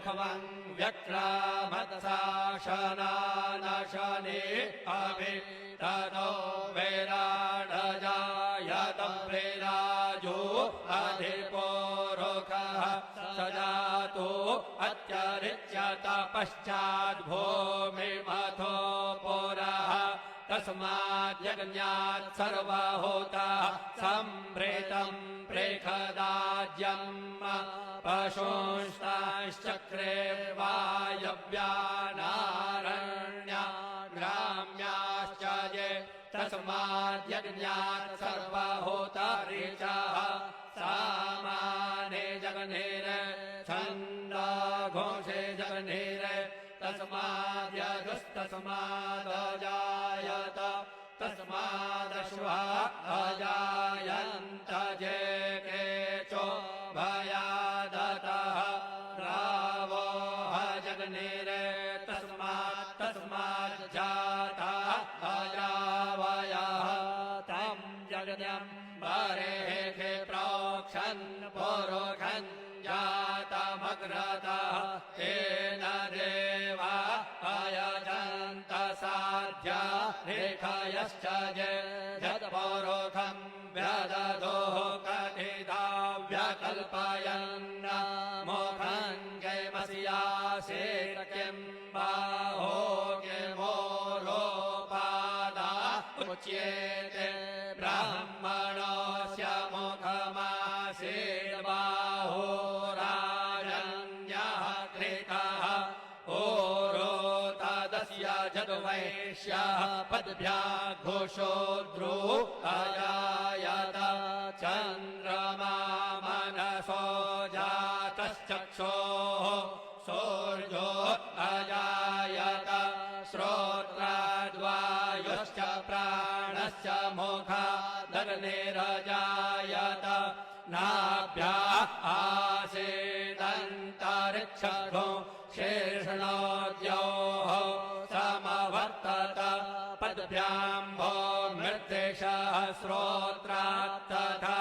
विभवम् व्यक्रामत्साशनानशने अभि ततो विराडजायतं विराजो अधिपोरुखः स जातो अत्यरिच्यत पश्चाद्भूमिमथो पुरः तस्माद्यज्ञात् सर्वहोता सम्भृतम् प्रेखदाज्यम् पशुंस्ताश्चक्रे वायव्यानारण्या ग्राम्याश्च ये तस्माद्यज्ञात् सर्वहोता ऋचः सामाने जगनेर छन्दघोषे जगनेर तस्माद्यजुस्तस्मादजायत तस्मादश्वा अजायन्त जे केचो भयादतः रावो जगनेर तस्माज्जाता अजावयः तं जगन्यं बरेखे प्रोक्षन् पुरुषन् जातमग्रतः तेन देवा अयजन्त साध्या रेखयश्च यत्पौरुखम् व्यदधोः कथिता व्यकल्पयन् मोखञ्जयमस्यासेन किं बाहो किमोरोपादा उच्येते ब्राह्मणस्य मुखमासेन बाहो राजन्यः कृतः ओरोतादस्य जद्वैश्यः पद्भ्याघोषोद्रो अजायत चन्द्रमा मनसो जातश्चक्षोः सूर्यो अजायत श्रोत्राद्वायुश्च प्राणश्च मुखादग्निरजायत नाभ्या आसीदन्तरिक्षगो शीर्षणोद्योः समवर्तत पद्भ्याम्भो मृद्देशः श्रोत्रात् तथा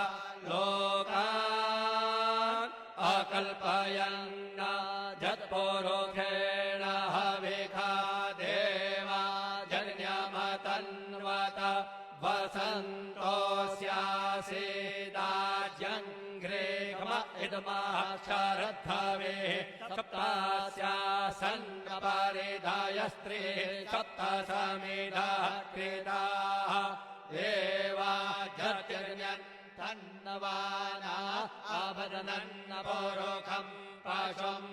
लोकान् अकल्पयन् जत्पुरुषेण हविखा देवा जन्यमतन्वत वसन्तोऽस्यासीदाज्यङ्घ्रेघ्म इदमः शरद्धवे सप्तास्यासन् परिधाय स्त्रीः सप्तसमिधः कृताः देवा जत्यज्ञन् तन्नवाना अभदनन्न पुरुखम् पशुम्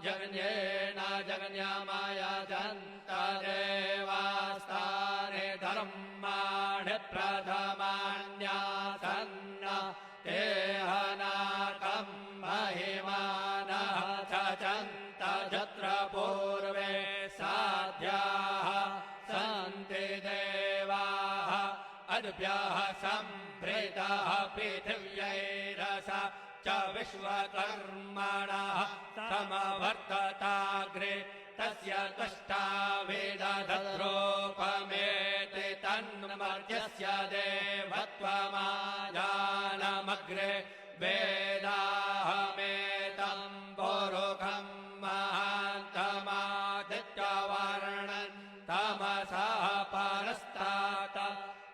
जगन्येन जगन्यमयजन्त देवास्ताने धर्माणि प्रथमान्यासन्न ते हनाकम् महिमानः चचन्त यत्र पूर्वे साध्याः सन्ति देवाः अद्भ्यः सम्भृतः पृथिव्यैरस च विश्वकर्मणः समवर्तताग्रे तस्य त्वष्टा वेदधद्रोपमेति तन्मर्त्यस्य देवत्वमाजानमग्रे वेदाहमेतं पुरुषं महान्तमादित्यवर्णन् तमसः परस्तात्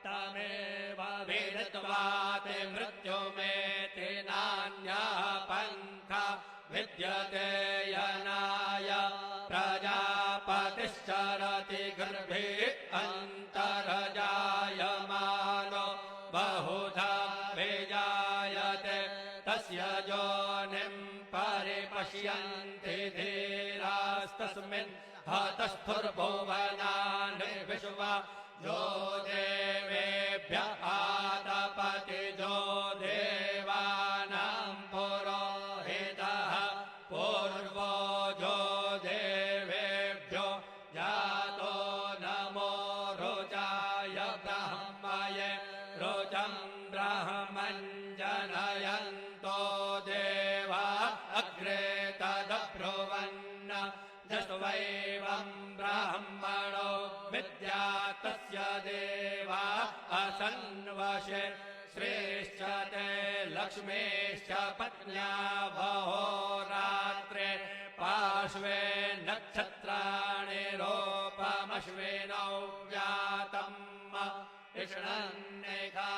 तमेव वेदित्वाते मृत्युमेति नान्यः पन्था विद्यते यनाय प्रजापतिश्चरति गर्भे अन्तर्जायमानो बहुधा विजायते तस्य योनिं परिपश्यन्ति धीरास्तस्मिन् हतस्थुर्भुवनानि विश्वा जो देवेभ्य आदपति जो देवानां पुरोहितः पूर्वो जो देवेभ्यो जातो नमो रुचाय ब्रह्मय रुचं ब्रह्मन् जनयन्तो देवा अग्रे तदब्रुवन् जस्वैवं ब्राह्मणो विद्या तस्य देवा असन्वशे श्रेश्च ते लक्ष्मीश्च पत्न्या भोरात्रे अश्वे नक्षत्राणि रूपमश्विनौ व्यातम् इषणन्नेखा